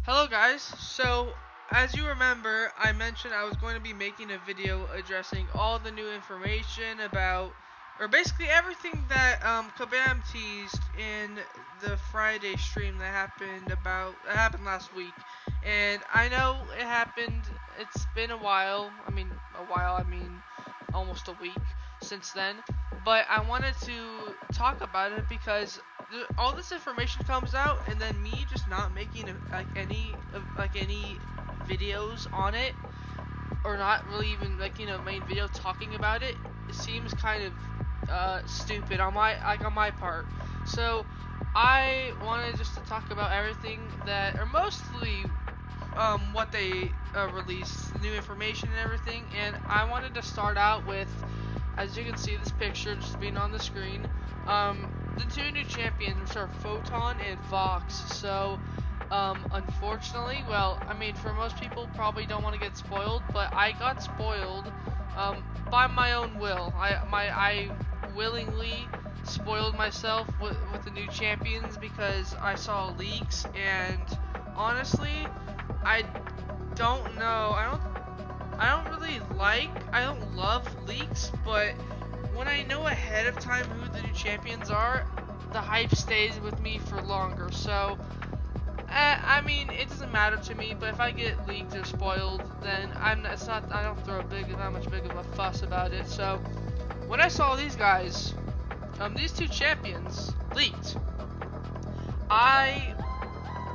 Hello guys, so as you remember, I mentioned I was going to be making a video addressing all the new information about, or basically everything that Kabam teased in the Friday stream that happened last week. And I know it happened, it's been a while, I mean almost a week since then, but I wanted to talk about it because all this information comes out, and then me just not making any videos on it, or not really even main video talking about it. It seems kind of stupid on my part. So I wanted just to talk about everything that, or mostly what they released, new information and everything. And I wanted to start out with, as you can see, this picture just being on the screen. The two new champions, which are Photon and Fox. So, unfortunately, for most people probably don't want to get spoiled, but I got spoiled, by my own will. I willingly spoiled myself with the new champions because I saw leaks, and honestly, I don't know. I don't love leaks, but when I know ahead of time who the new champions are, the hype stays with me for longer. So, it doesn't matter to me. But if I get leaked or spoiled, then I don't throw that much big of a fuss about it. So, when I saw these guys, these two champions leaked,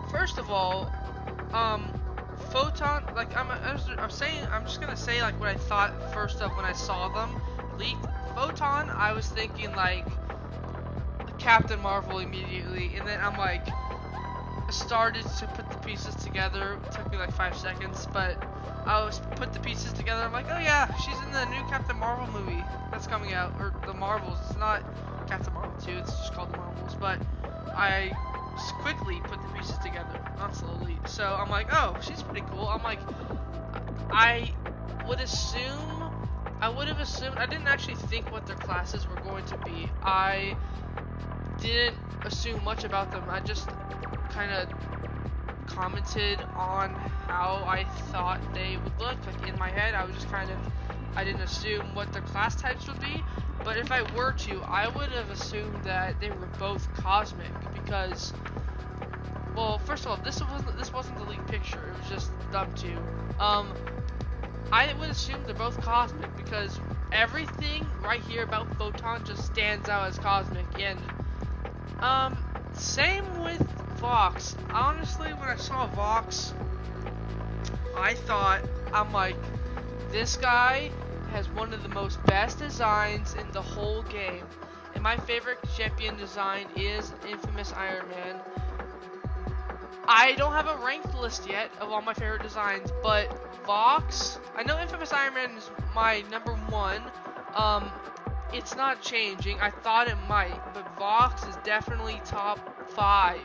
first of all, Photon, I'm just gonna say what I thought first of when I saw them leaked. Photon, I was thinking Captain Marvel immediately, and then started to put the pieces together. It took me 5 seconds, but put the pieces together. I'm like, oh yeah, she's in the new Captain Marvel movie that's coming out, or the Marvels. It's not Captain Marvel 2, it's just called the Marvels, but I just quickly put the pieces together, not slowly. So I'm like, oh, she's pretty cool. I would have assumed, I didn't actually think what their classes were going to be. I didn't assume much about them. I just kind of commented on how I thought they would look. In my head, I didn't assume what their class types would be. But if I were to, I would have assumed that they were both cosmic, because, well, first of all, this wasn't the leaked picture. It was just them two. I would assume they're both cosmic because everything right here about Photon just stands out as cosmic. And same with Vox. Honestly, when I saw Vox, I thought, this guy has one of the most best designs in the whole game. And my favorite champion design is Infamous Iron Man. I don't have a ranked list yet of all my favorite designs, but Vox, I know Infamous Iron Man is my number one. It's not changing. I thought it might, but Vox is definitely top 5.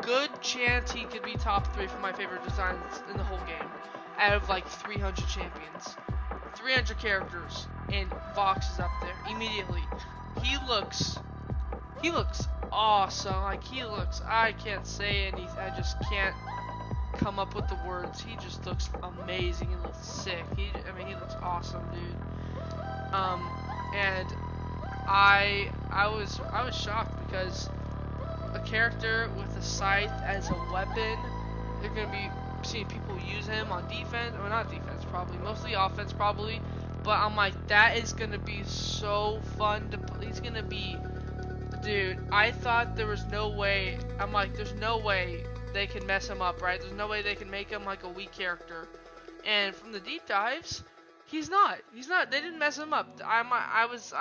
Good chance he could be top 3 for my favorite designs in the whole game. Out of 300 champions, 300 characters, and Vox is up there immediately. He looks awesome. I can't say anything. I just can't come up with the words. He just looks amazing. He looks sick. He looks awesome, dude. And I was shocked because a character with a scythe as a weapon, they're gonna be seeing people use him on defense, or not defense, probably mostly offense, probably. But I'm like, that is gonna be so fun to play. He's gonna be, dude. I thought there was no way. I'm like, there's no way they can mess him up, right? There's no way they can make him a weak character. And from the deep dives, he's not. They didn't mess him up. I was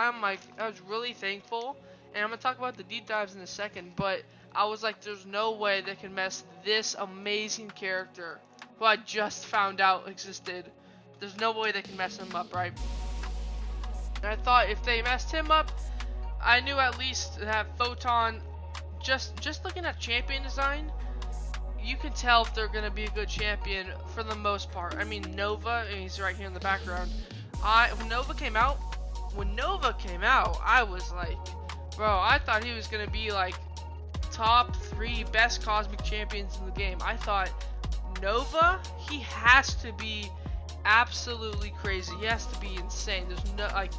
really thankful. And I'm gonna talk about the deep dives in a second, but I was like, there's no way they can mess this amazing character who I just found out existed. There's no way they can mess him up, right? And I thought if they messed him up, I knew at least to have Photon. Just looking at champion design, you can tell if they're gonna be a good champion for the most part. Nova, and he's right here in the background. When Nova came out, I was like, bro, I thought he was gonna be top 3 best cosmic champions in the game. I thought Nova, he has to be absolutely crazy. He has to be insane. There's no, like,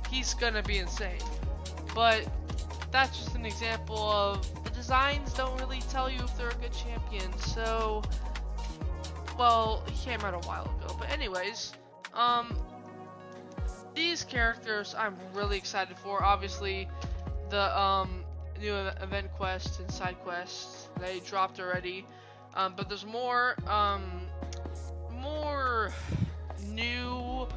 he's gonna be insane. But that's just an example of the designs don't really tell you if they're a good champion. So, well, he came out a while ago. But anyways, these characters I'm really excited for. Obviously, the new event quests and side quests, they dropped already. But there's more new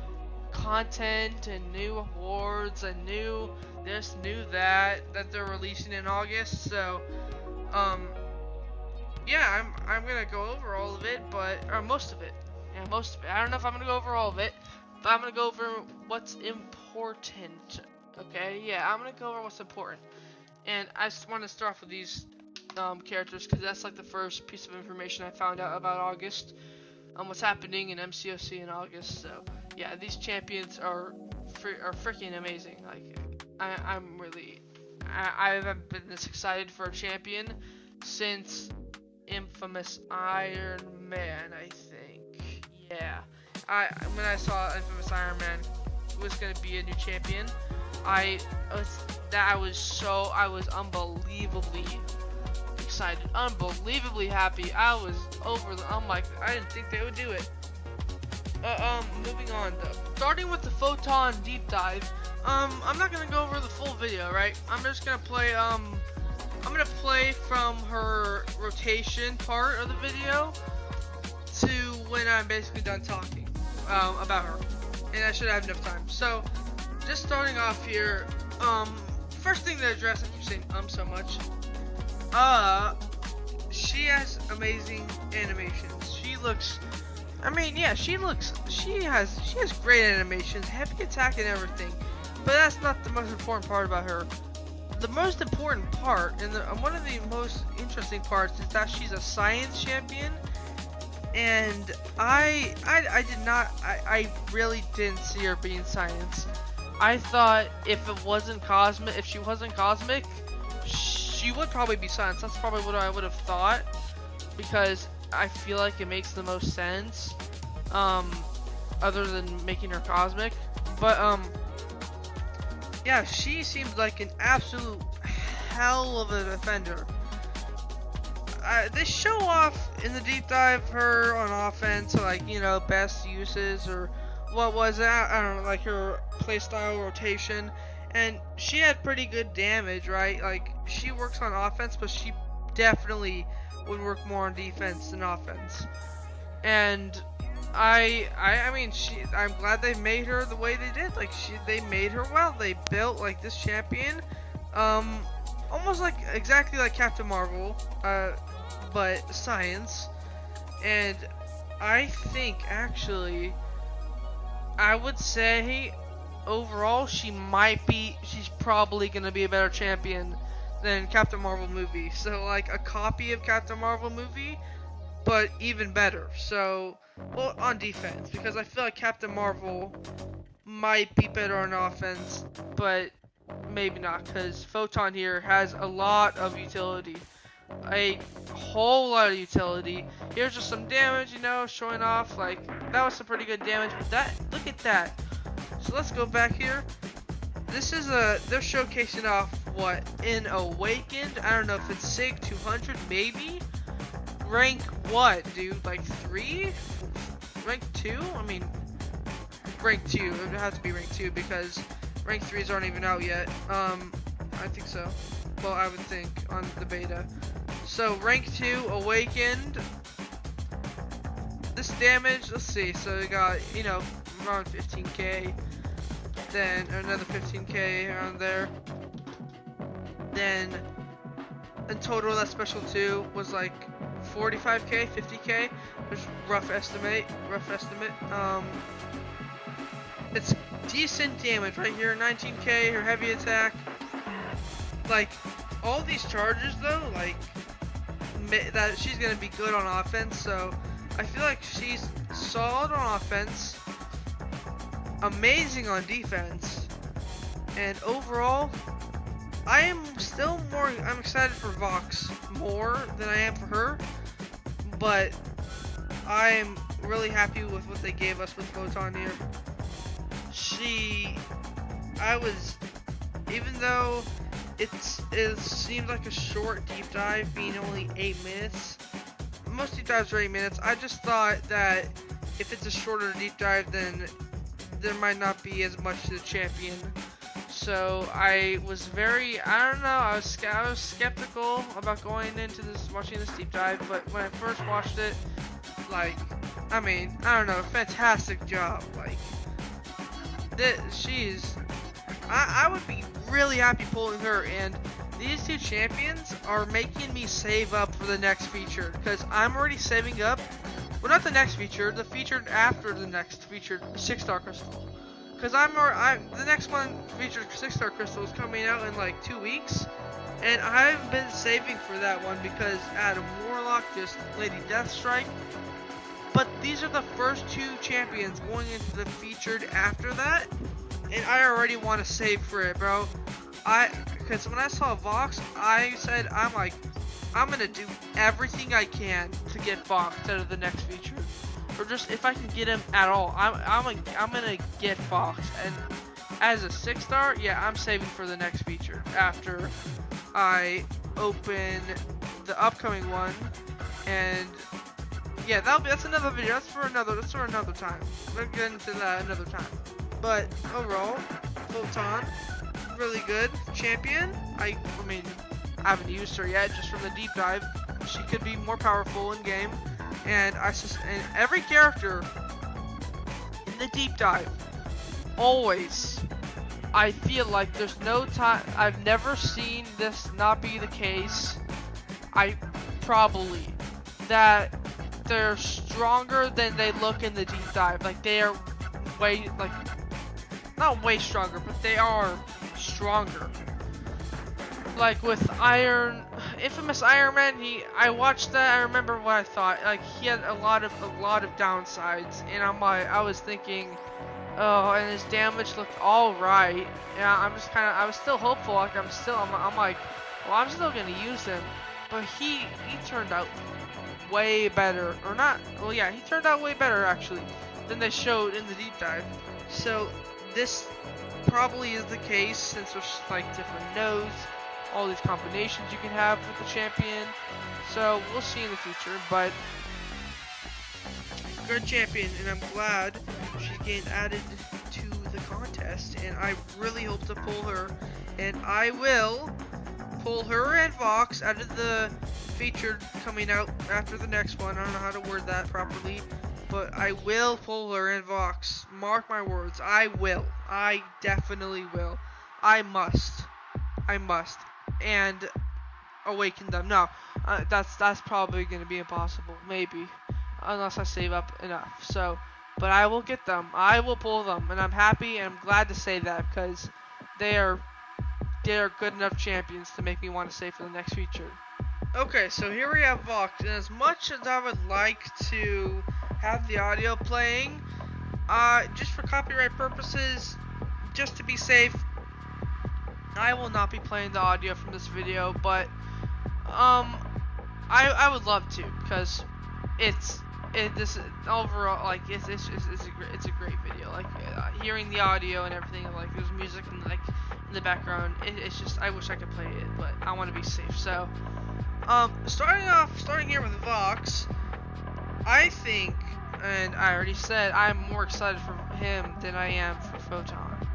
content and new awards and new this, new that they're releasing in August. So, yeah, I'm gonna go over all of it, or most of it. Yeah, most of it. I don't know if I'm gonna go over all of it, but I'm gonna go over what's important. Okay, yeah, I'm gonna go over what's important. And I just want to start off with these characters because that's like the first piece of information I found out about August. What's happening in MCOC in August. So yeah, these champions are freaking amazing. Like I haven't been this excited for a champion since Infamous Iron Man, I think. Yeah, when I saw Infamous Iron Man was gonna be a new champion, I was unbelievably excited, unbelievably happy. I was I'm like, I didn't think they would do it. Moving on though. Starting with the Photon deep dive. I'm not gonna go over the full video, right? I'm just gonna play, I'm gonna play from her rotation part of the video to when I'm basically done talking, about her. And I should have enough time. So, just starting off here, first thing to address, I keep saying so much. She has amazing animations. She looks, I mean, yeah, she has great animations, heavy attack and everything. But that's not the most important part about her. The most important part, and one of the most interesting parts, is that she's a science champion. And I really didn't see her being science. I thought if she wasn't cosmic, she would probably be science. That's probably what I would have thought, because I feel like it makes the most sense, other than making her cosmic. But yeah, she seems like an absolute hell of a defender. They show off in the deep dive her on offense, like, you know, best uses, or what was that? I don't know, like her playstyle rotation, and she had pretty good damage, right? Like, she works on offense, but she definitely would work more on defense than offense. And I mean, I'm glad they made her the way they did. Like, they made her well. They built like this champion, almost like exactly like Captain Marvel, but science. And I think actually, I would say overall she's probably gonna be a better champion than Captain Marvel movie. So like a copy of Captain Marvel movie, but even better. So, well, on defense, because I feel like Captain Marvel might be better on offense, but maybe not, because Photon here has a lot of utility. A whole lot of utility. Here's just some damage, you know, showing off. Like, that was some pretty good damage, but look at that. So let's go back here. This is they're showcasing off what in Awakened. I don't know if it's SIG 200, maybe. Rank what, dude? Like 3? Rank 2? I mean, rank 2. It would have to be rank 2 because rank 3s aren't even out yet. I think so. Well, I would think on the beta. So rank 2, Awakened. This damage, let's see. So we got, you know, around 15k. Then another 15k around there. Then in total, that special 2 was like 45k, 50k. Just rough estimate. It's decent damage right here. 19k. Her heavy attack. Like, all these charges though, like that she's gonna be good on offense. So I feel like she's solid on offense, amazing on defense, and overall, I am still I'm excited for Vox more than I am for her, but I'm really happy with what they gave us with Photon here. Even though it seemed like a short deep dive, being only 8 minutes. Most deep dives are 8 minutes. I just thought that if it's a shorter deep dive, then there might not be as much to the champion. So I was I was skeptical about going into watching this deep dive, but when I first watched it, like, I don't know, fantastic job. Like, I would be really happy pulling her, and these two champions are making me save up for the next feature, because I'm already saving up. Well, not the next feature, the feature after the next featured 6-star crystal. Because the next one featured 6-star crystal is coming out in like 2 weeks, and I've been saving for that one because Adam Warlock just Lady Deathstrike. But these are the first 2 champions going into the featured after that, and I already want to save for it, bro. Because when I saw Vox, I said, I'm gonna do everything I can to get Vox out of the next feature, or just if I can get him at all, I'm gonna get Vox. And as a 6-star, yeah, I'm saving for the next feature after I open the upcoming one. And yeah, that's another video. That's for another time. We'll get into that another time. But overall, Photon, really good champion. I haven't used her yet, just from the deep dive. She could be more powerful in game, and every character in the deep dive, always, I feel like there's no time. I've never seen this not be the case. That they're stronger than they look in the deep dive. Like, they are not way stronger, but they are stronger. Like with Infamous Iron Man, I watched that. I remember what I thought. Like, he had a lot of downsides, and I was thinking, oh, and his damage looked all right. Yeah, I was still hopeful. Like, I'm like, well, I'm still gonna use him, but he turned out way better, or not? Well, yeah, he turned out way better actually than they showed in the deep dive. So this probably is the case, since there's like different nodes, all these combinations you can have with the champion. So we'll see in the future, but good champion, and I'm glad she's getting added to the contest, and I really hope to pull her, and I will pull her and Vox out of the featured coming out after the next one. I don't know how to word that properly, but I will pull her and Vox. Mark my words, I will. I definitely will. I must, and awaken them. No, that's probably going to be impossible, maybe, unless I save up enough. So, but I will get them. I will pull them, and I'm happy and I'm glad to say that, because they are good enough champions to make me want to save for the next feature. Okay, so here we have Vox, and as much as I would like to have the audio playing, just for copyright purposes, just to be safe, I will not be playing the audio from this video. But I would love to, because this overall, like, it's a great video. Like, hearing the audio and everything, like, there's music and like in the background. It's just, I wish I could play it, but I want to be safe. So starting here with Vox, I think, and I already said, I'm more excited for him than I am for Photon.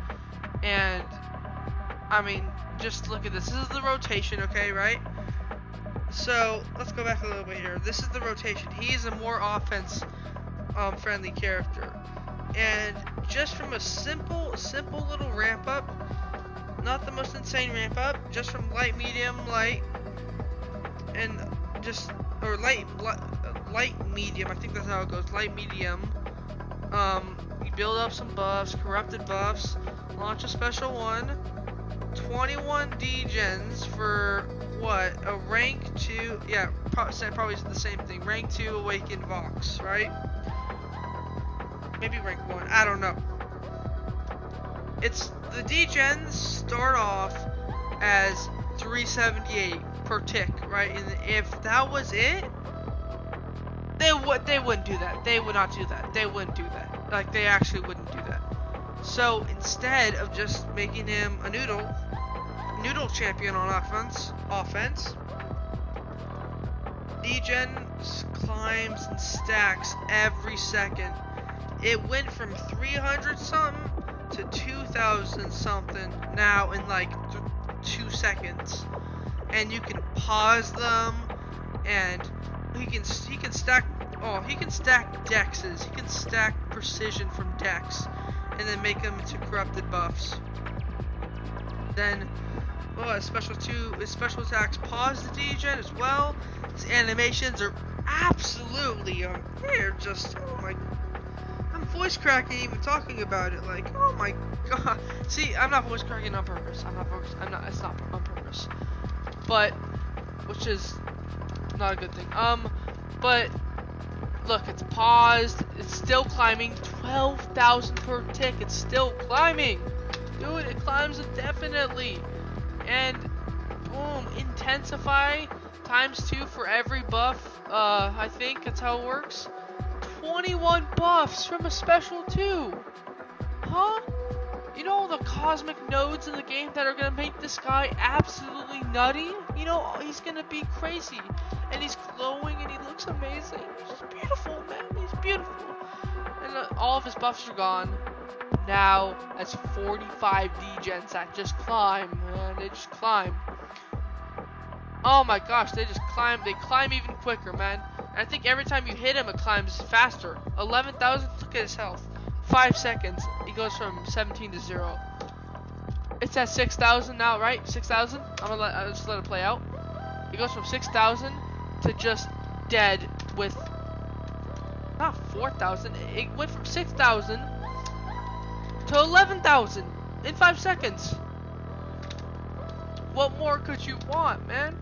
And just look at this. This is the rotation, okay, right? So let's go back a little bit here. This is the rotation. He's a more offense friendly character, and just from a simple little ramp up, not the most insane ramp up, just from light, medium, light, and just, or light medium, I think that's how it goes, light, medium. You build up some buffs, corrupted buffs, launch a special one, 21 degens for what, a rank 2, yeah, probably the same thing, rank 2 awakened Vox, right? Maybe rank 1, I don't know. It's, the degens start off as 378 per tick, right? And if that was it, they wouldn't do that. They would not do that. They wouldn't do that. Like, they actually wouldn't do that. So instead of just making him a noodle champion on offense, Degen climbs and stacks every second. It went from 300 something to 2,000 something now in like 2 seconds, and you can pause them, and he can stack. Oh, he can stack dexes. He can stack precision from dex, and then make them into corrupted buffs. Then, his special attacks pause the degen as well. His animations are absolutely they're just, oh my. I'm voice cracking even talking about it. Like, oh my god. See, I'm not voice cracking on purpose. It's not on purpose. But, which is not a good thing. But look, it's paused. It's still climbing. 12,000 per tick. It's still climbing. Dude, it climbs indefinitely. And boom, intensify ×2 for every buff. I think that's how it works. 21 buffs from a special too. Huh? You know the cosmic nodes in the game that are gonna make this guy absolutely nutty? You know, he's gonna be crazy. And he's glowing and he looks amazing. He's beautiful, man. He's beautiful. And all of his buffs are gone. Now, that's 45 degens that just climb, man. They just climb. Oh my gosh, they just climb. They climb even quicker, man. And I think every time you hit him, it climbs faster. 11,000, look at his health. 5 seconds, he goes from 17 to 0. It's at 6,000 now, right? 6,000? I'll just let it play out. He goes from 6,000 to just dead with, not 4,000. It went from 6,000 to 11,000 in 5 seconds. What more could you want, man?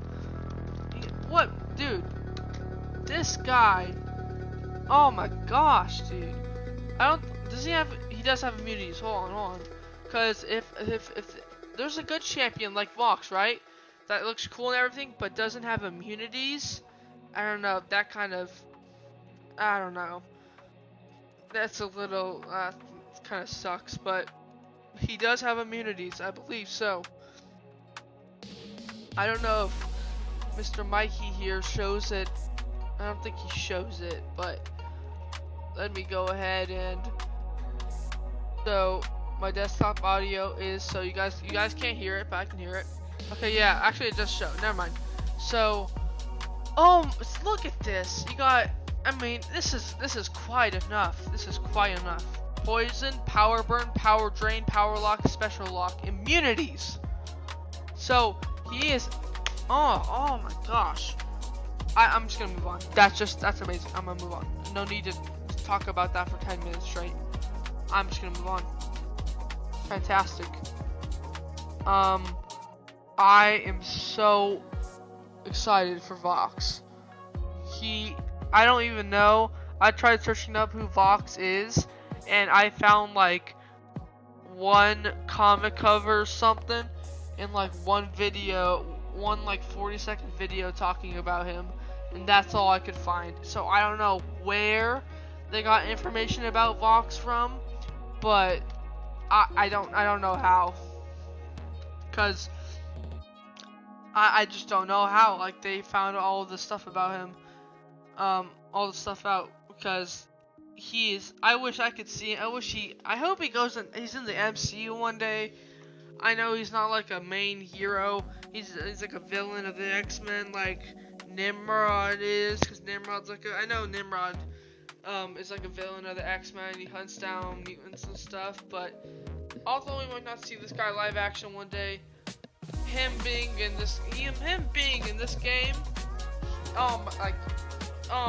What, dude? This guy. Oh my gosh, dude. Does he have? He does have immunities. Hold on. Because if there's a good champion like Vox, right? That looks cool and everything, but doesn't have immunities. I don't know. That kind of. I don't know. That's a little. Kind of sucks, but he does have immunities, I believe so. I don't know if Mr. Mikey here shows it. I don't think he shows it, but let me go ahead and. So my desktop audio is so you guys can't hear it, but I can hear it. Okay, yeah, actually it does show. Never mind. So, look at this. You got. I mean, this is quite enough. This is quite enough. Poison, power burn, power drain, power lock, special lock, immunities. So he is. Oh my gosh. I'm just gonna move on. That's amazing. I'm gonna move on. No need to talk about that for 10 minutes straight. I'm just gonna move on. Fantastic. I am so excited for Vox. I don't even know. I tried searching up who Vox is, and I found like one comic cover or something, and like one like 40-second video talking about him, and that's all I could find. So I don't know where they got information about Vox from, but I don't know how, cause I just don't know how. Like, they found all of the stuff about him, all the stuff out, because I wish I could see. I hope he goes in. He's in the MCU one day. I know he's not like a main hero. He's like a villain of the X-Men, like Nimrod is, because Nimrod's like I know Nimrod is like a villain of the X-Men. He hunts down mutants and stuff. But although we might not see this guy live action one day, him being in this game, oh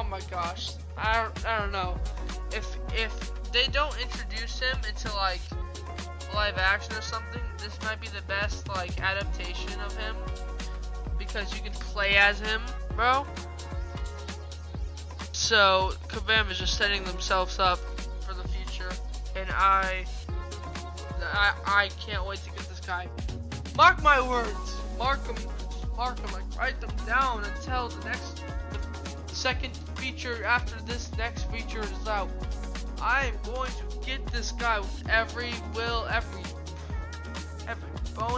my gosh, I don't know. If they don't introduce him into like live action or something, this might be the best like adaptation of him, because you can play as him, bro. So Kabam is just setting themselves up for the future, and I can't wait to get this guy. Mark my words. mark them, like write them down until the second feature after this next feature is out. I am going to get this guy with every bone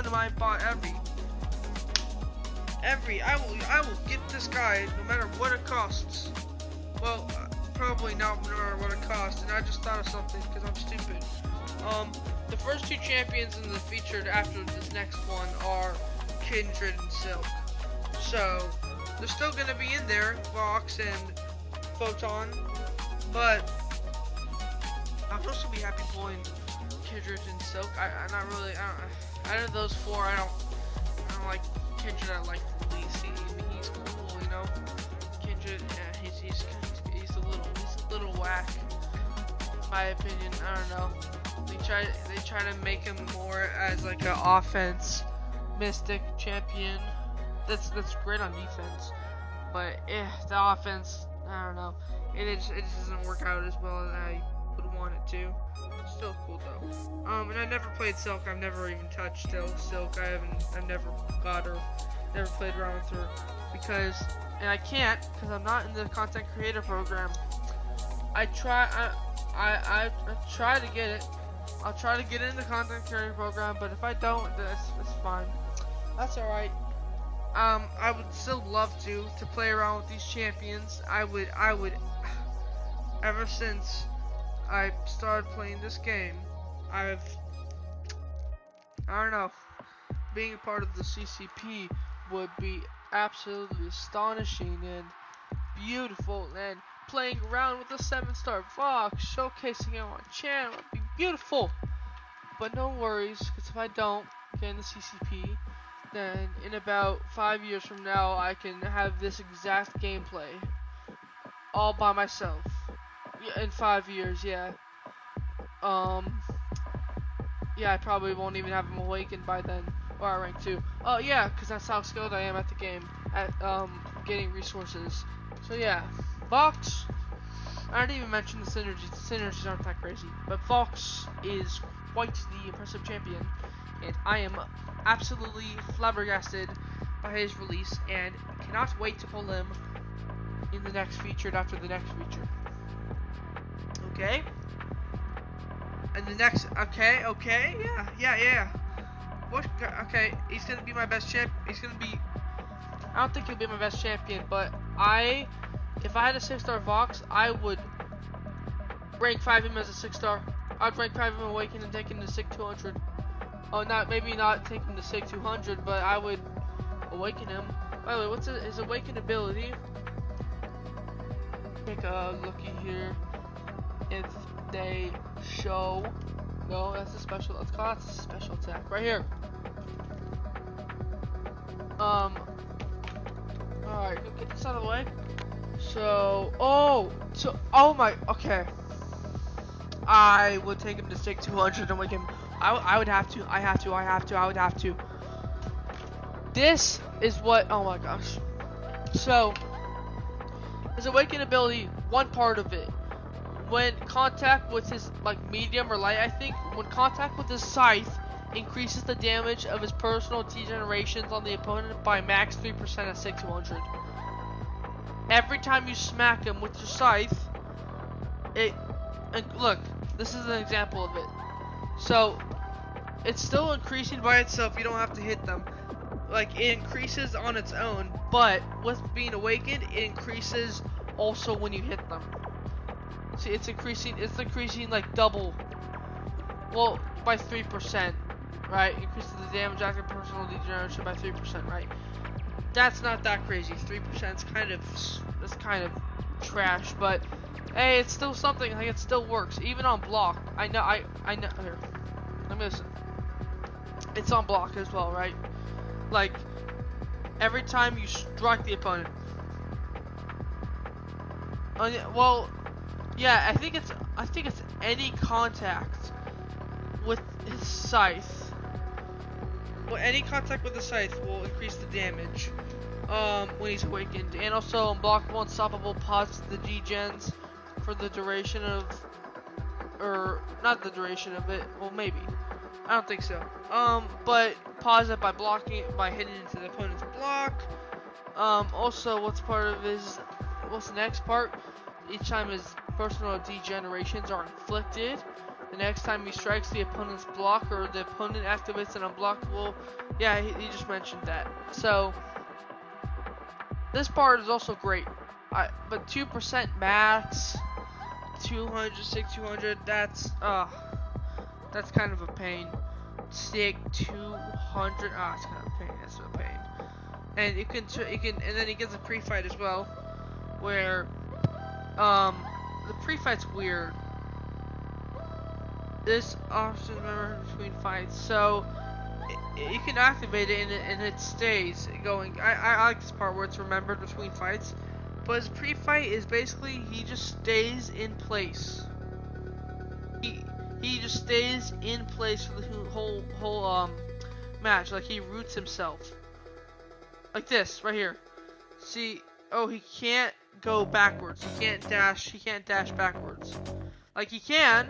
in my body, I will get this guy no matter what it costs. Well, probably not no matter what it costs, and I just thought of something because I'm stupid. The first two champions in the featured after this next one are Kindred and Silk. So, they're still gonna be in there, Vox and Photon, but I'll also be happy pulling Kindred and Silk. Out of those four, I don't like Kindred. I like Release. He's cool, you know. Kindred, yeah, he's a little whack, in my opinion. I don't know. They try to make him more as like an offense mystic champion. That's great on defense, but the offense, I don't know. It just doesn't work out as well as I would want it to. Still cool though. And I never played Silk. I've never even touched Silk. I've never got her. Never played around with her and I can't because I'm not in the content creator program. I try to get it. I'll try to get it in the content creator program, but if I don't, it's fine. That's alright. I would still love to play around with these champions. I would ever since I started playing this game, I don't know, being a part of the CCP would be absolutely astonishing and beautiful, and playing around with the 7-star Vox, showcasing it on channel would be beautiful. But no worries, because if I don't get in the CCP, then in about 5 years from now, I can have this exact gameplay all by myself. Yeah, in 5 years, yeah. Yeah, I probably won't even have him awakened by then, or rank 2. Oh yeah, because that's how skilled I am at the game, at getting resources. So yeah, Vox. I didn't even mention the synergies. The synergies aren't that crazy, but Vox is quite the impressive champion, and I am absolutely flabbergasted by his release, and cannot wait to pull him in the next featured after the next feature. Okay. And the next, okay, yeah. What? Okay, he's gonna be my best champ. I don't think he'll be my best champion, but if I had a 6-star Vox, I would rank 5 him as a 6-star. I'd rank 5 him awakened and take him to SIG 200. Oh, maybe not take him to SIG 200, but I would awaken him. By the way, what's his awakened ability? Take a looky here. If they show, no, that's a special. Let's call it a special attack right here. Alright, get this out of the way. Okay. I would take him to SIG 200 and wake him. I would have to. This is what, oh my gosh. So, his awakened ability, one part of it, when contact with his, like, medium or light, I think, when contact with his scythe increases the damage of his personal degenerations on the opponent by max 3% at SIG 200. Every time you smack him with your scythe, and look, this is an example of it. So, it's still increasing by itself, you don't have to hit them. Like, it increases on its own, but with being awakened, it increases also when you hit them. See, it's increasing like double. Well, by 3%, right? Increases the damage after personal degeneration by 3%, right? That's not that crazy. 3% is kind of trash, but hey, it's still something. Like, it still works, even on block. I know. Here, let me listen. It's on block as well, right? Like, every time you strike the opponent. Well, yeah, I think it's any contact with his scythe. Well, any contact with the scythe will increase the damage when he's awakened, and also unblockable, unstoppable, pauses the G-gens for the duration of, or not the duration of it. Well, maybe. I don't think so. But pause it by blocking it, by hitting into the opponent's block. Also, what's the next part? Each time his personal degenerations are inflicted, the next time he strikes the opponent's block or the opponent activates an unblockable. Yeah, he just mentioned that. So this part is also great. But 2% max, 200, 200. That's kind of a pain. Stick 200. It's kind of a pain. That's a pain. And and then he gets a pre-fight as well, where the pre-fight's weird. This option member between fights, so you can activate it and it stays going. I like this part where it's remembered between fights, but his pre-fight is basically he just stays in place. He just stays in place for the whole match, like he roots himself. Like this, right here. See, he can't go backwards. He can't dash backwards. Like he can,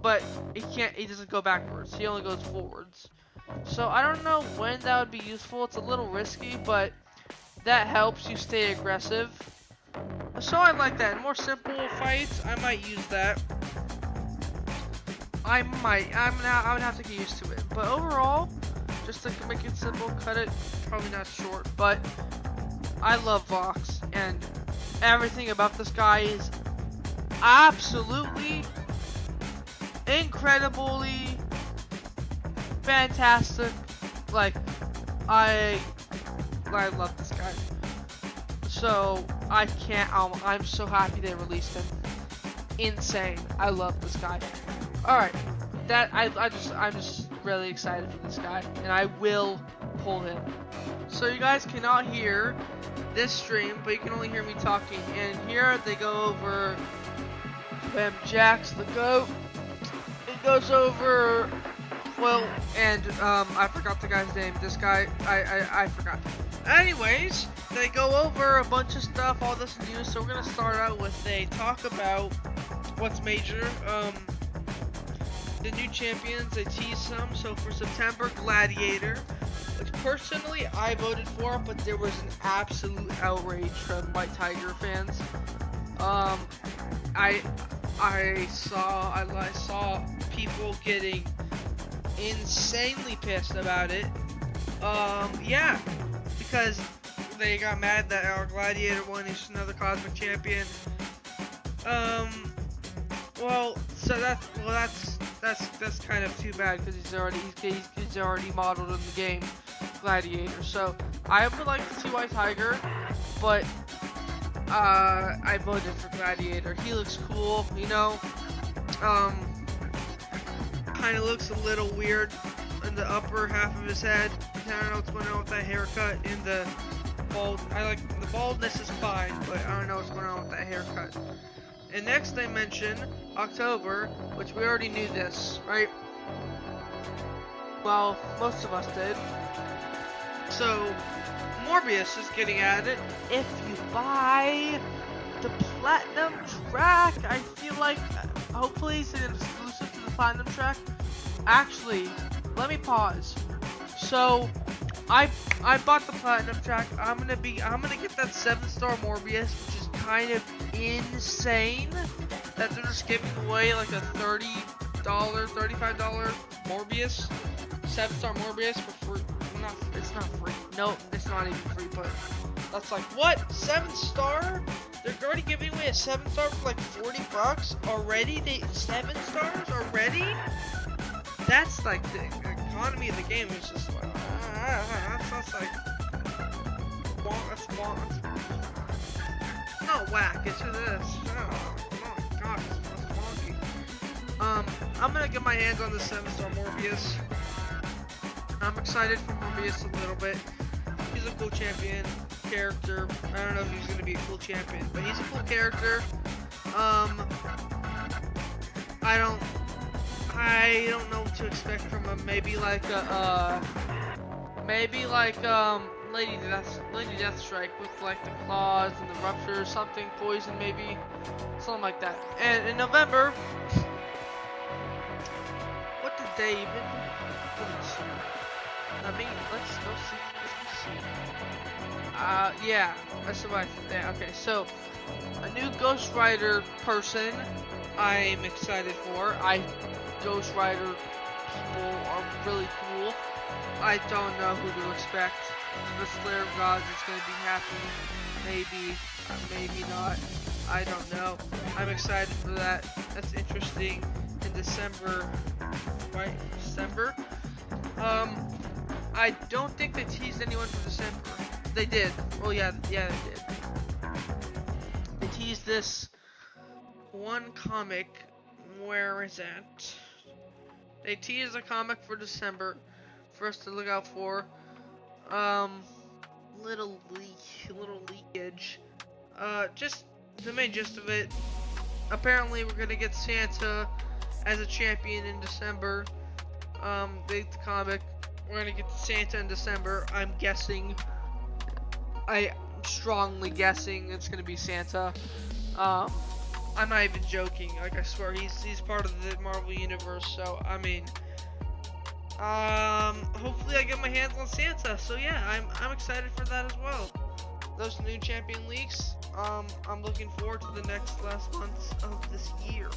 but he doesn't go backwards. He only goes forwards. So I don't know when that would be useful. It's a little risky, but that helps you stay aggressive. So I like that. In more simple fights, I might use that. I would have to get used to it. But overall, just to make it simple, cut it probably not short, but I love Vox, and everything about this guy is absolutely incredibly fantastic. Like I love this guy. So I'm so happy they released him. Insane. I love this guy. Alright. I'm just really excited for this guy, and I will pull him. So you guys cannot hear this stream, but you can only hear me talking. And here they go over Jack's the GOAT. It goes over, well, and I forgot the guy's name. This guy, I forgot. Anyways, they go over a bunch of stuff, all this news. So we're gonna start out with a talk about what's major. The new champions, they tease some. So for September, Gladiator, which personally I voted for, but there was an absolute outrage from White Tiger fans. I saw people getting insanely pissed about it. Yeah, because they got mad that our Gladiator won. He's just another cosmic champion. Well, so that's kind of too bad, because he's already modeled in the game, Gladiator. So I would like to see White Tiger, but I voted for Gladiator. He looks cool, you know. Kind of looks a little weird in the upper half of his head. I don't know what's going on with that haircut and the bald. The baldness is fine, but I don't know what's going on with that haircut. And next they mention October, which we already knew this, right? Well, most of us did. So Morbius is getting added. If you buy the Platinum track, I feel like hopefully it's an exclusive to the Platinum track. Actually, let me pause. So I bought the Platinum track. I'm gonna get that 7-star Morbius, which is kind of insane that they're just giving away like a $30, $35 Morbius, 7-star Morbius for free. It's not free. No, it's not even free, but that's like, what? 7-star? They're already giving away a 7-star for like $40 already? 7 stars already? That's like the economy of the game is just like, that's like, that's not whack, it's just this. Oh my god, it's wonky. I'm gonna get my hands on the 7-star Morbius. I'm excited for Morbius a little bit. He's a cool champion character. I don't know if he's gonna be a cool champion, but he's a cool character. I don't know what to expect from him. Maybe like Lady Deathstrike with like the claws and the rupture or something, poison maybe, something like that. And in November, what the day even? I mean, let's go see. Yeah, that's what yeah, okay, so a new Ghost Rider person I'm excited for. Ghost Rider people are really cool. I don't know who to expect. The Slayer of Gods is going to be happening. Maybe, maybe not. I don't know. I'm excited for that. That's interesting. In December, right? December? I don't think they teased anyone for December. They did. Well, yeah, they did. They teased this one comic. Where is that? They teased a comic for December for us to look out for. Little leakage. Just the main gist of it. Apparently, we're gonna get Santa as a champion in December. The comic. We're gonna get Santa in December. I'm guessing. I'm strongly guessing it's gonna be Santa. I'm not even joking. Like, I swear, he's part of the Marvel Universe. So I mean, hopefully I get my hands on Santa. So yeah, I'm excited for that as well. Those new champion leaks. I'm looking forward to the last months of this year.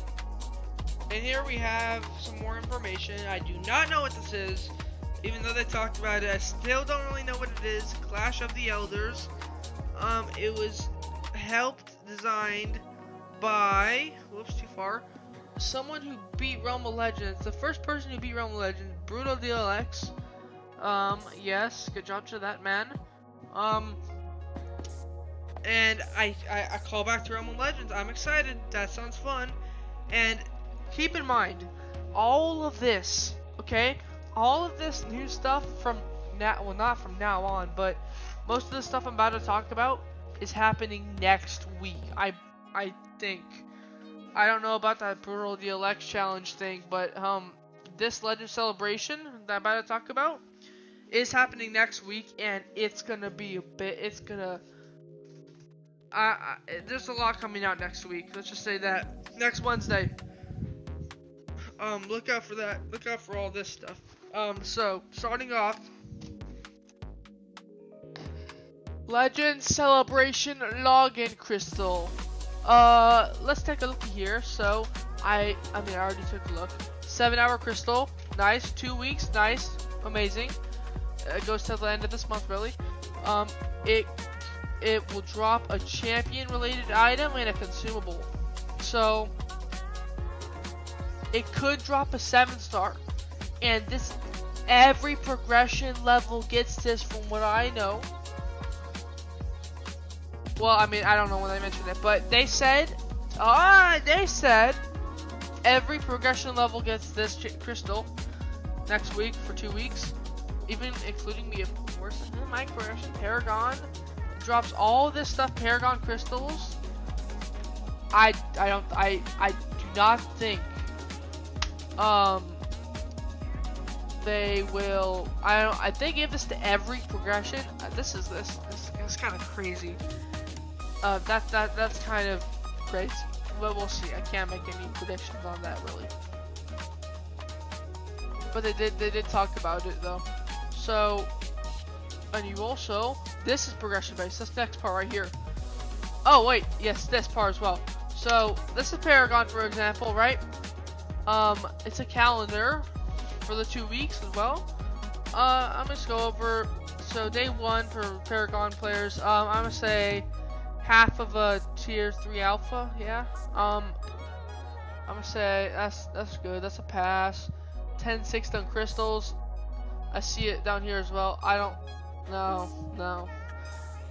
And here we have some more information. I do not know what this is. Even though they talked about it, I still don't really know what it is. Clash of the Elders. It was designed by, whoops, too far, someone who beat Realm of Legends. The first person who beat Realm of Legends, Brutal DLX. Yes, good job to that man. And I call back to Realm of Legends. I'm excited. That sounds fun. And keep in mind, all of this, okay? All of this new stuff from now, well, not from now on, but most of the stuff I'm about to talk about is happening next week. I think. I don't know about that Brutal DLX challenge thing, but this Legend Celebration that I'm about to talk about is happening next week, and it's gonna be there's a lot coming out next week. Let's just say that next Wednesday. Look out for that. Look out for all this stuff. So starting off, Legend Celebration Login Crystal. Let's take a look here. So I already took a look. 7-hour crystal, nice. 2 weeks, nice, amazing. It goes till the end of this month, really. It will drop a champion related item and a consumable. So it could drop a 7-star, and every progression level gets this from what I know. Well, I mean, I don't know when they mentioned it, but they said every progression level gets this crystal next week for 2 weeks, even including me, of course. And my progression, Paragon drops all this stuff, Paragon Crystals. I do not think they will. If they give this to every progression, this is kind of crazy. That's kind of crazy. But we'll see. I can't make any predictions on that, really. But they did talk about it though. So, and you also, this is progression based. This next part right here. Oh wait, yes, this part as well. So this is Paragon, for example, right? It's a calendar for the 2 weeks as well. I'm just go over. So day 1 for Paragon players. I'm gonna say half of a tier 3 alpha. Yeah. I'm gonna say that's good. That's a pass. 10 6-stone crystals. I see it down here as well. I don't. No.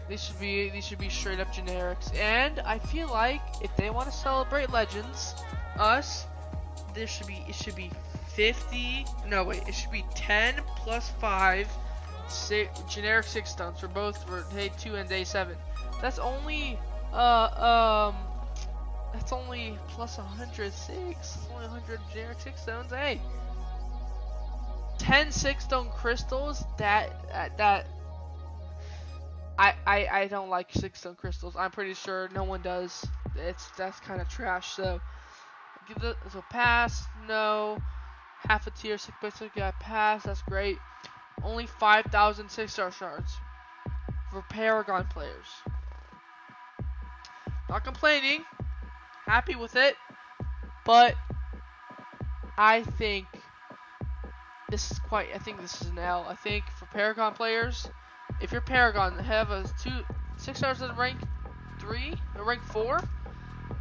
These should be straight up generics. And I feel like if they want to celebrate Legends, it should be 50. No wait, it should be 10 plus 5 generic 6-stones for both for day 2 and day 7. That's only plus 106. That's only 100 generic 6-stones. Hey, 10 6-stone crystals. I don't like 6-stone crystals. I'm pretty sure no one does. That's kind of trash. So give it a pass. No. half a tier 6 basic got pass. That's great. Only 5,000 6-star shards for Paragon players. Not complaining, happy with it, but I think this is an L. I think for Paragon players, if you're Paragon, have a 6 stars in rank 3 or rank 4,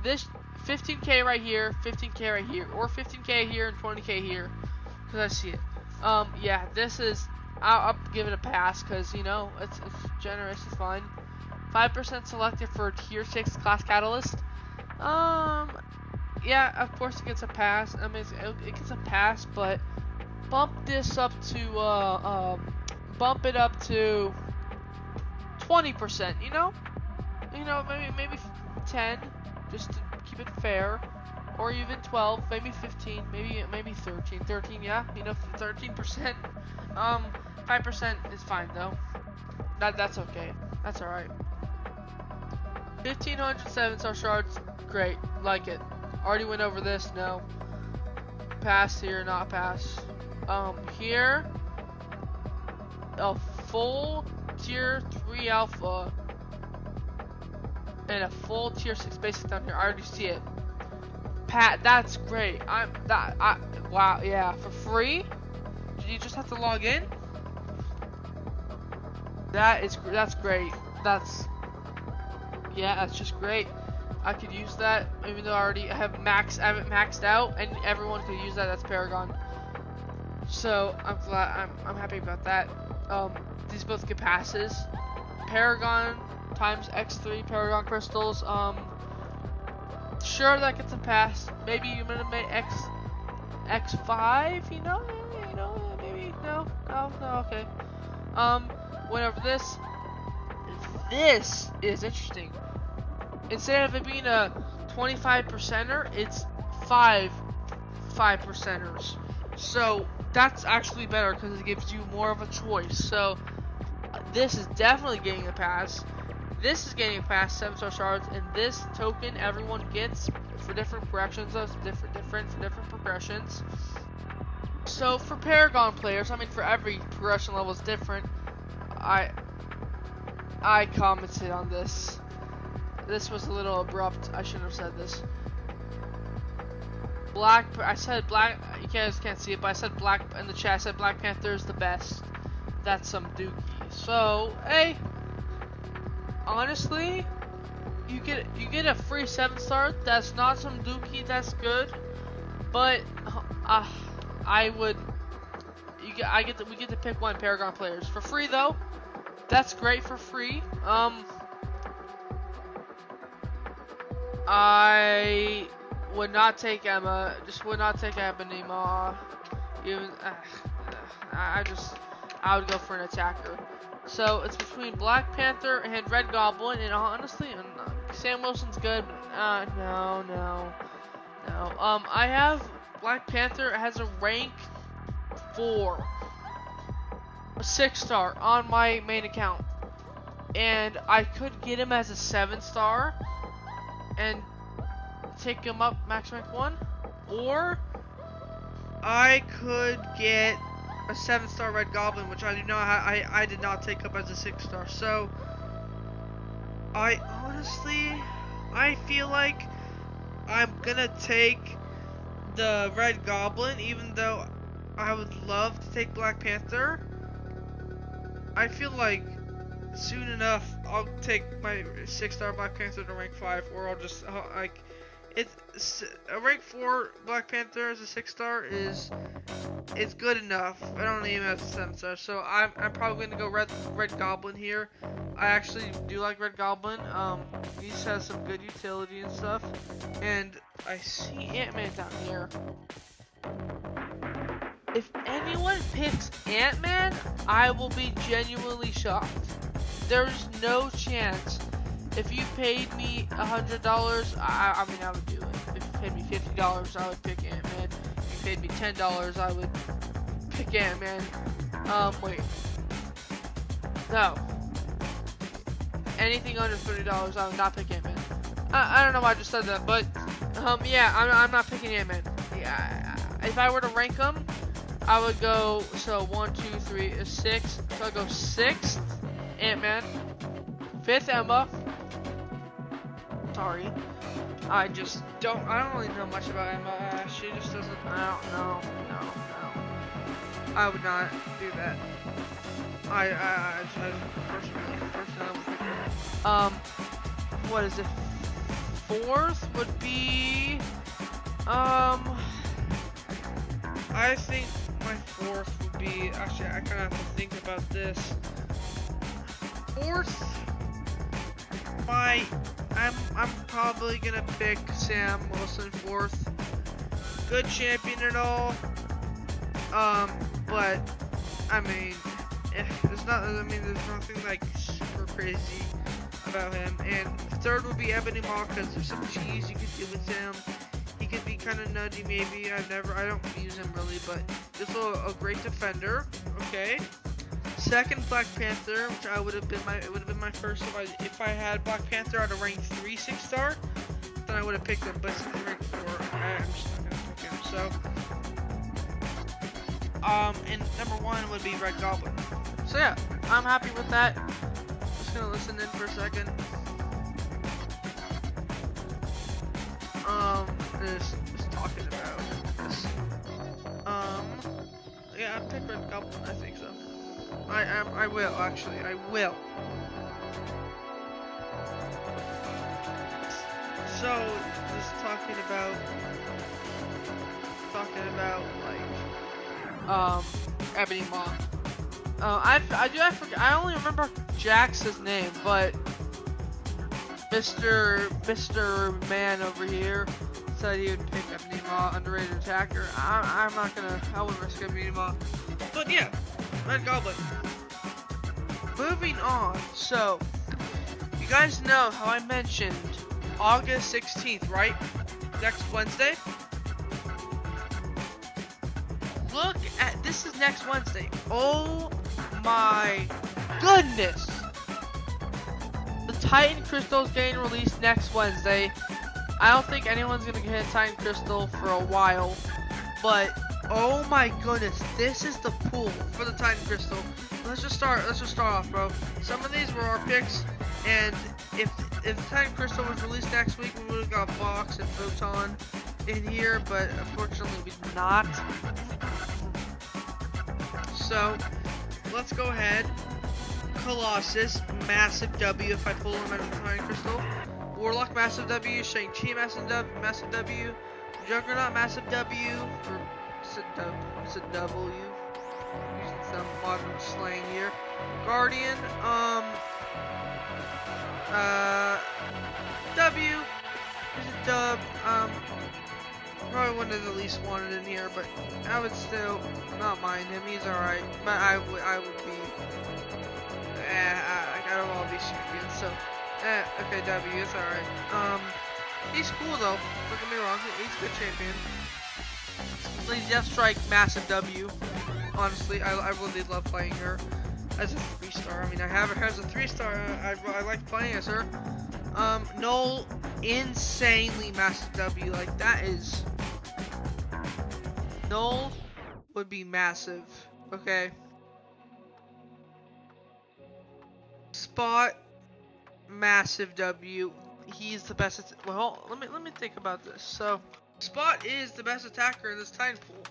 this 15k right here, 15k right here, or 15k here and 20k here, because I see it. Yeah, this is, I'll give it a pass, because, you know, it's generous, it's fine. 5% selected for tier 6 class catalyst. Yeah, of course it gets a pass. I mean, it gets a pass, but bump this up to, bump it up to 20%, you know, maybe 10, just to keep it fair, or even 12, maybe 15, maybe 13, yeah, you know, 13%, 5% is fine though, that's okay, that's alright. 1,500 7-star shards, great, like it. Already went over this, no. Pass here, not pass. Here, a full tier 3 alpha and a full tier 6 basic down here. I already see it. That's great. Wow, yeah, for free? You just have to log in? That's great. That's just great. I could use that, even though I haven't maxed out, and everyone could use that. That's Paragon. So I'm glad. I'm happy about that. These both get passes. Paragon times X3 Paragon crystals. Sure, that gets a pass. Maybe you're gonna make X5. You know, maybe no. Okay. Went over this. This is interesting. Instead of it being a 25%er, it's 5%ers. So that's actually better because it gives you more of a choice. So this is definitely getting a pass. This is getting a pass, 7-star shards, and this token everyone gets for different progressions. Different progressions. So for Paragon players, I mean for every progression level is different. I commented on this. This was a little abrupt. I shouldn't have said this. I said black. You guys can't see it, but I said black in the chat. I said Black Panther is the best. That's some dookie. So, hey, honestly, you get a free 7-star. That's not some dookie. That's good. But we get to pick one Paragon players for free though. That's great for free. I would not take Emma. Just would not take Ebony. Even I would go for an attacker. So it's between Black Panther and Red Goblin, and honestly, Sam Wilson's good. But, no. I have Black Panther has a rank 4, a 6-star on my main account, and I could get him as a 7-star. And take him up max rank 1, or I could get a 7-star Red Goblin, which I do not. I did not take up as a 6-star. So I feel like I'm gonna take the Red Goblin, even though I would love to take Black Panther. I feel like soon enough I'll take my 6-star Black Panther to rank 5, or I'll just it's a rank 4 Black Panther as a 6-star is good enough. I don't need him as a 7-star, so I'm probably gonna go Red Goblin here. I actually do like Red Goblin. He just has some good utility and stuff. And I see Ant-Man down here. If anyone picks Ant-Man, I will be genuinely shocked. There's no chance. If you paid me $100, I mean, I would do it. If you paid me $50, I would pick Ant-Man. If you paid me $10, I would pick Ant-Man. Wait. No. Anything under $30, I would not pick Ant-Man. I don't know why I just said that, but, yeah, I'm not picking Ant-Man. Yeah, if I were to rank them, I would go, so 1, 2, 3 is 6. So I'll go 6th Ant-Man, 5th Emma. Sorry. I don't really know much about Emma. She just doesn't, I don't know. No. I would not do that. I personally would pick her. What is it? 4th would be, I think my 4th would be, actually I kind of have to think about this. 4th, I'm probably gonna pick Sam Wilson 4th. Good champion and all. But I mean, there's nothing like super crazy about him. And 3rd would be Ebony Maw, because there's some cheese you could do with him. He could be kind of nutty, maybe. I don't use him really, but this is a great defender. Okay. 2nd, Black Panther, which it would have been my first if I had Black Panther at a rank 3 6-star, then I would have picked him. But since he's rank 4, I'm just not gonna pick him. So, and number 1 would be Red Goblin. So yeah, I'm happy with that. Just gonna listen in for a second. Just talking about this. Yeah, I'd pick Red Goblin. I think so. I will actually. I will. So, just talking about like Ebony Maw. I only remember Jax's name, but Mr. Man over here said he would pick Ebony Maw, underrated attacker. I wouldn't risk Ebony Maw. But yeah, Red Goblin. Moving on, so you guys know how I mentioned August 16th, right? Next Wednesday. Look at this is next Wednesday. Oh my goodness! The Titan Crystal is getting released next Wednesday. I don't think anyone's gonna get Titan Crystal for a while, but oh my goodness, this is the pool for the Titan Crystal. Let's just start off, bro. Some of these were our picks, and if Titan Crystal was released next week, we would have got Fox and Photon in here, but unfortunately we did not. So let's go ahead. Colossus, massive W if I pull him out of the Titan Crystal. Warlock, massive W. Shang-Chi, massive W. Juggernaut, massive W. Or is it W? Using some modern slang here. Guardian, W. Is it dub? Probably one of the least wanted in here, but I would still not mind him. He's alright, but I would be. I don't want to be champion, so. Okay, W, it's alright. He's cool though. Don't get me wrong, he's a good champion. Lady Deathstrike, massive W. Honestly, I really love playing her as a 3-star. I mean, I have her as a 3-star. I like playing as her. Null, insanely massive W. Like that is. Null would be massive. Okay. Spot, massive W. He's the best. Well, let me think about this. So, Spot is the best attacker in this Titan pool.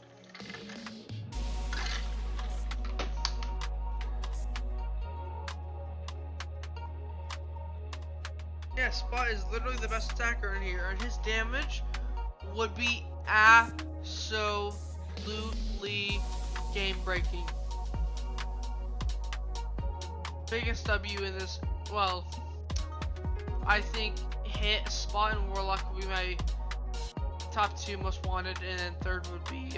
Yeah, Spot is literally the best attacker in here, and his damage would be absolutely game-breaking. Biggest W in this, well, I think Spot and Warlock would be my top 2 most wanted, and then third would be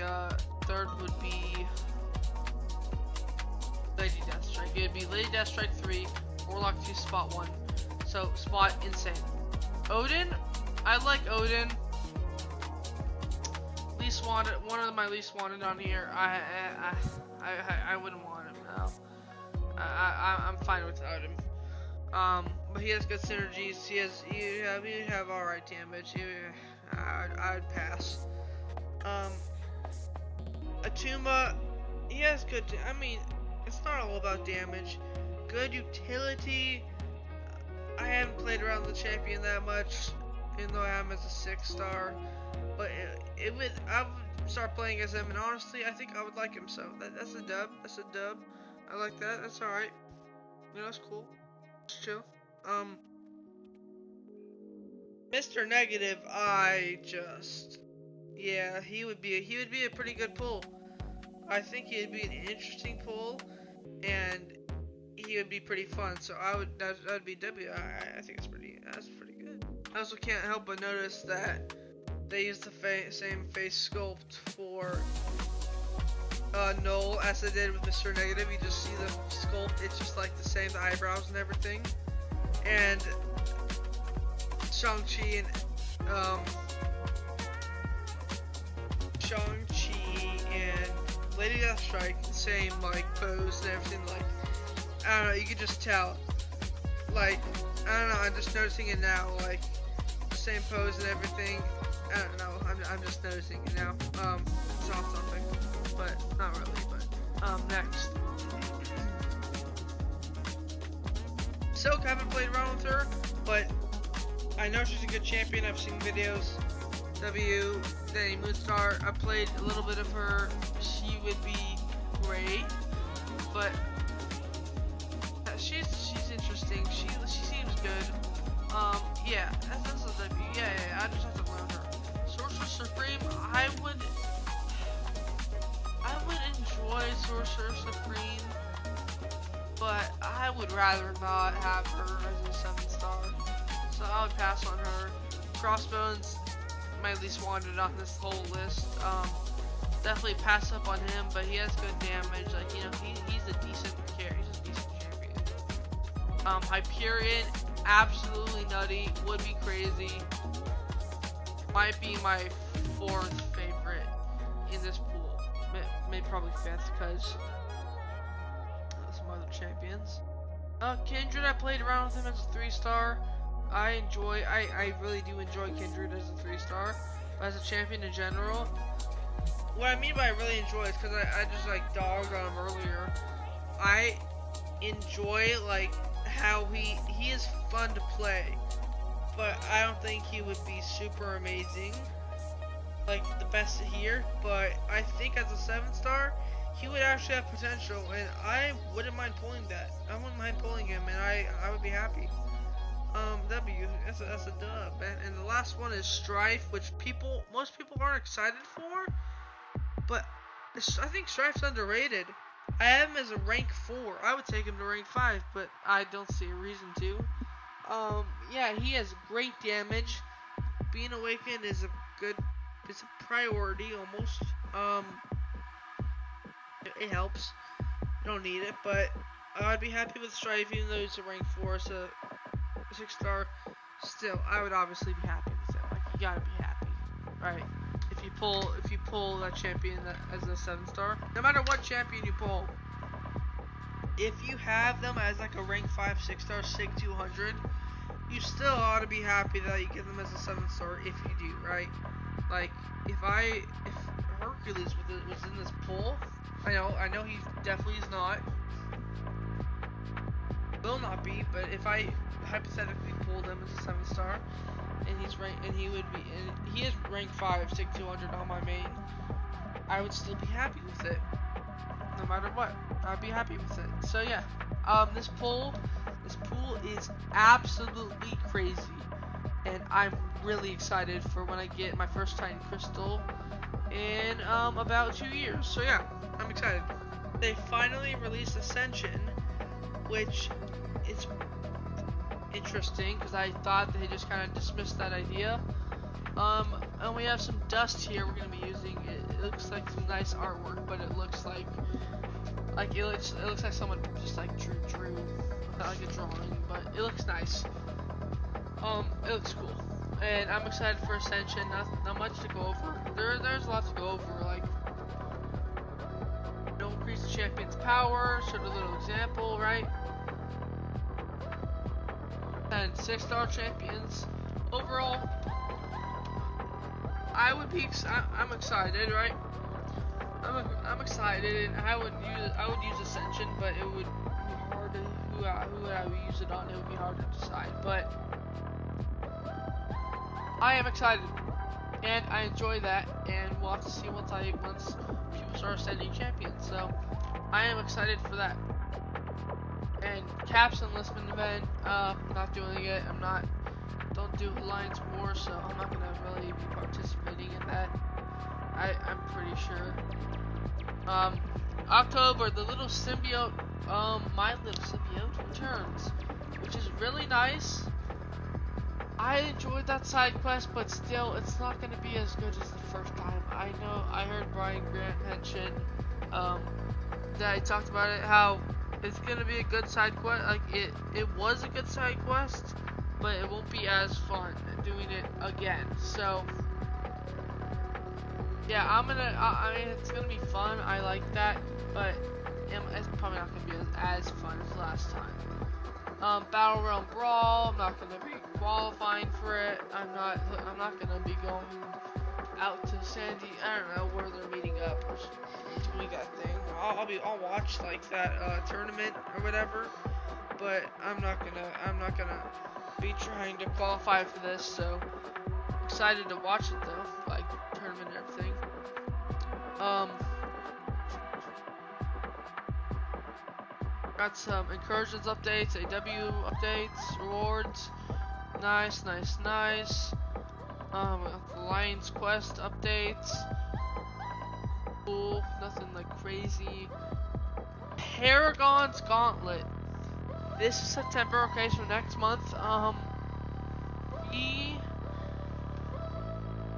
Lady Deathstrike. It'd be Lady Deathstrike 3, Warlock 2, Spot 1. So Spot, insane. Odin, I like Odin. Least wanted, one of my least wanted on here. I wouldn't want him now. I'm fine without him. But he has good synergies. He have alright damage. I'd pass. Atuma, he has good. I mean, it's not all about damage. Good utility. I haven't played around the champion that much, even though I am as a 6-star. But I would start playing as him, and honestly, I think I would like him. So that's a dub. That's a dub. I like that. That's all right. You know, that's cool. It's chill. Mr. Negative, yeah, he would be a pretty good pull. I think he'd be an interesting pull, and he would be pretty fun. So that'd be W. I think that's pretty good. I also can't help but notice that they use the same face sculpt for Null as they did with Mr. Negative. You just see the sculpt; it's just like the same, the eyebrows and everything. And Shang-Chi and Lady Deathstrike, the same like pose and everything. Like, I don't know, you could just tell. Like, I don't know, I'm just noticing it now. Like, the same pose and everything. I don't know, I'm just noticing it now. It's off something, but not really. But next. Silk, I haven't played around with her, but I know she's a good champion. I've seen videos. W, Danny Moonstar. I played a little bit of her. She would be great, but she's interesting. She seems good. Yeah, that's a W. Yeah, I just have to learn her. Sorcerer Supreme. I would enjoy Sorcerer Supreme, but I would rather not have her as a 7-star. So I would pass on her. Crossbones, my least wanted on this whole list. Definitely pass up on him, but he has good damage. Like, you know, he's a decent character. He's a decent champion. Hyperion, absolutely nutty. Would be crazy. Might be my 4th favorite in this pool. Maybe probably 5th because some other champions. Kindred, I played around with him as a 3-star. I really do enjoy Kindred as a 3-star, but as a champion in general, what I mean by I really enjoy is because I just like dogged on him earlier. I enjoy like how he is fun to play, but I don't think he would be super amazing, like the best here. But I think as a 7-star, he would actually have potential, and I wouldn't mind pulling that. I wouldn't mind pulling him, and I would be happy. W, that's a dub, and the last one is Strife, which most people aren't excited for, but I think Strife's underrated. I have him as a rank 4. I would take him to rank 5, but I don't see a reason to. Yeah, he has great damage. Being awakened is it's a priority almost. It helps. You don't need it, but I'd be happy with Strife, even though he's a rank 4, so 6-star. Still, I would obviously be happy with it. Like, you gotta be happy, right? If you pull that champion as a 7-star, no matter what champion you pull, if you have them as like a rank 5, 6-star, SIG 200, you still ought to be happy that you get them as a 7-star if you do, right? Like, if Hercules was in this pull, I know he definitely is not. Will not be, but if I hypothetically pulled him as a 7-star, and he is rank 5, SIG 200 on my main, I would still be happy with it. No matter what, I'd be happy with it. So yeah, this pool is absolutely crazy, and I'm really excited for when I get my first Titan Crystal in about 2 years. So yeah, I'm excited. They finally released Ascension, which is interesting because I thought they just kind of dismissed that idea. And we have some dust here we're gonna be using. It looks like some nice artwork, but it looks like it looks like someone just like drew like a drawing, but it looks nice. It looks cool, and I'm excited for Ascension. Not much to go over. There's a lot to go over. Like, don't increase the champion's power. Showed a little example, right? And 6-star champions. Overall, I'm excited, right? I'm excited, and I would use Ascension, but it would be hard to who would I use it on. It would be hard to decide, but I am excited, and I enjoy that, and we'll have to see once people start sending champions. So I am excited for that. And Caps enlistment event, not doing it. Don't do Alliance War, so I'm not gonna really be participating in that. I'm pretty sure. October, the little symbiote, my little symbiote returns, which is really nice. I enjoyed that side quest, but still, it's not gonna be as good as the first time. I know, I heard Brian Grant mention, that he talked about it, how it's gonna be a good side quest. Like, it was a good side quest, but it won't be as fun doing it again. So yeah, I mean, it's gonna be fun. I like that, but it's probably not gonna be as fun as last time. Battle Realm Brawl, I'm not gonna be qualifying for it. I'm not gonna be going out to Sandy. I don't know where they're meeting up or doing that thing. I'll watch like that tournament or whatever, but I'm not gonna be trying to qualify for this. So excited to watch it though, like tournament and everything. Got some incursions updates, AW updates, rewards. Nice. Alliance quest updates. Cool, nothing like crazy. Paragon's Gauntlet. This is September, okay, so next month.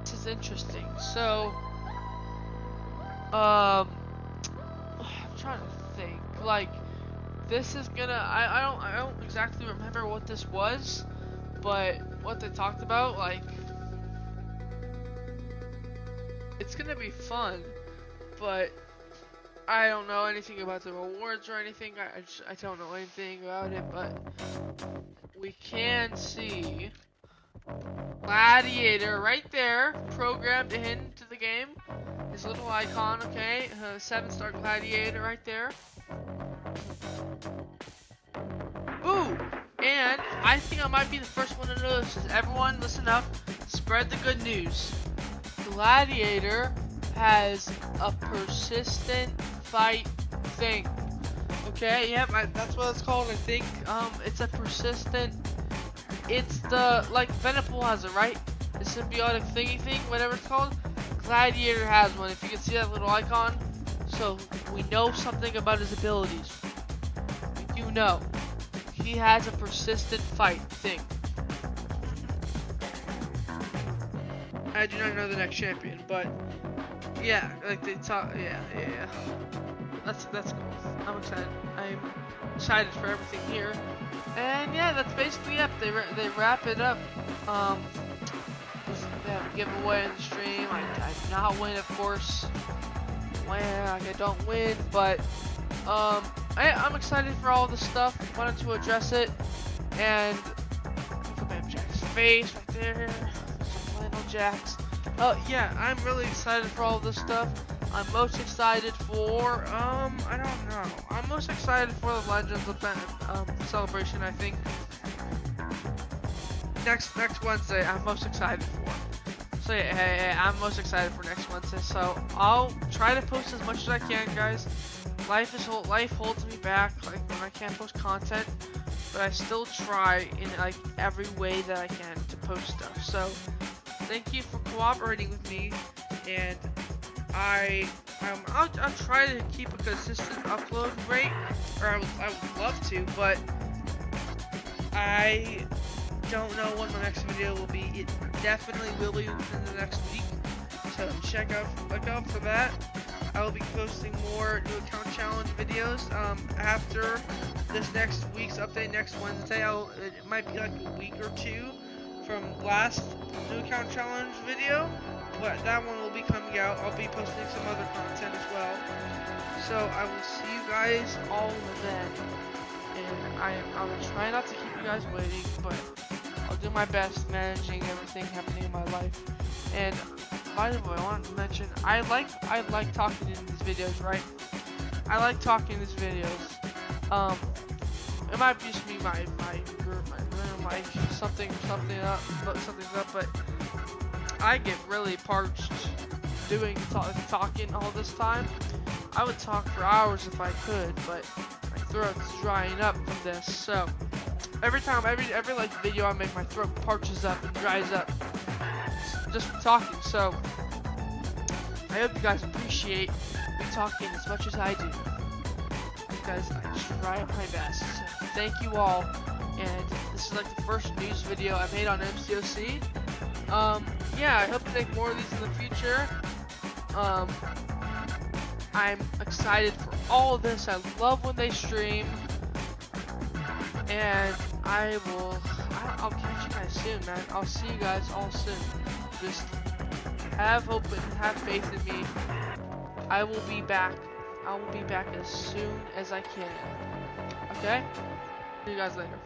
This is interesting. So, I'm trying to think. Like, this is gonna. I don't exactly remember what this was, but what they talked about, like, it's gonna be fun. But I don't know anything about the rewards or anything. I don't know anything about it, but we can see Gladiator right there, programmed into the game. His little icon, okay, 7-star Gladiator right there. Boom! And I think I might be the first one to notice this. Everyone, listen up. Spread the good news. Gladiator has a persistent fight thing. Okay, yep, that's what it's called. I think it's a persistent. It's the, like, Venompool has it, right? The symbiotic thingy thing, whatever it's called. Gladiator has one. If you can see that little icon, so we know something about his abilities. We do know he has a persistent fight thing. I do not know the next champion, but yeah, like they talk. Yeah. That's cool. I'm excited. I'm excited for everything here. And yeah, that's basically it. They wrap it up. They have a giveaway in the stream. I did not win, of course. Well, I don't win, but I'm excited for all this stuff. Wanted to address it, and Kabam Jack's face right there. Flannel Jacks. Yeah, I'm really excited for all this stuff. I'm most excited for, I don't know. I'm most excited for the Legends event, celebration, I think. Next Wednesday, I'm most excited for. So yeah, hey, I'm most excited for next Wednesday. So I'll try to post as much as I can, guys. Life holds me back, like when I can't post content, but I still try in like every way that I can to post stuff. So thank you for cooperating with me, and I'll try to keep a consistent upload rate, or I would love to, but I don't know when my next video will be. It definitely will be within the next week, so look out for that. I will be posting more new account challenge videos after this next week's update next Wednesday. It might be like a week or two from last new account challenge video, but that one will be coming out. I'll be posting some other content as well. So I will see you guys all then. And I'm gonna try not to keep you guys waiting, but I'll do my best managing everything happening in my life. And by the way, I wanted to mention I like talking in these videos, right? I like talking in these videos. It might be just me, my room, like something's up, but I get really parched doing talking all this time. I would talk for hours if I could, but my throat's drying up from this. So every like video I make, my throat parches up and dries up just from talking. So I hope you guys appreciate me talking as much as I do, because I try my best. So thank you all, and this is like the first news video I made on MCOC. Yeah, I hope to make more of these in the future. I'm excited for all of this. I love when they stream, and I'll catch you guys soon, man. I'll see you guys all soon. Just have hope and have faith in me. I will be back. I will be back as soon as I can. Okay? See you guys later.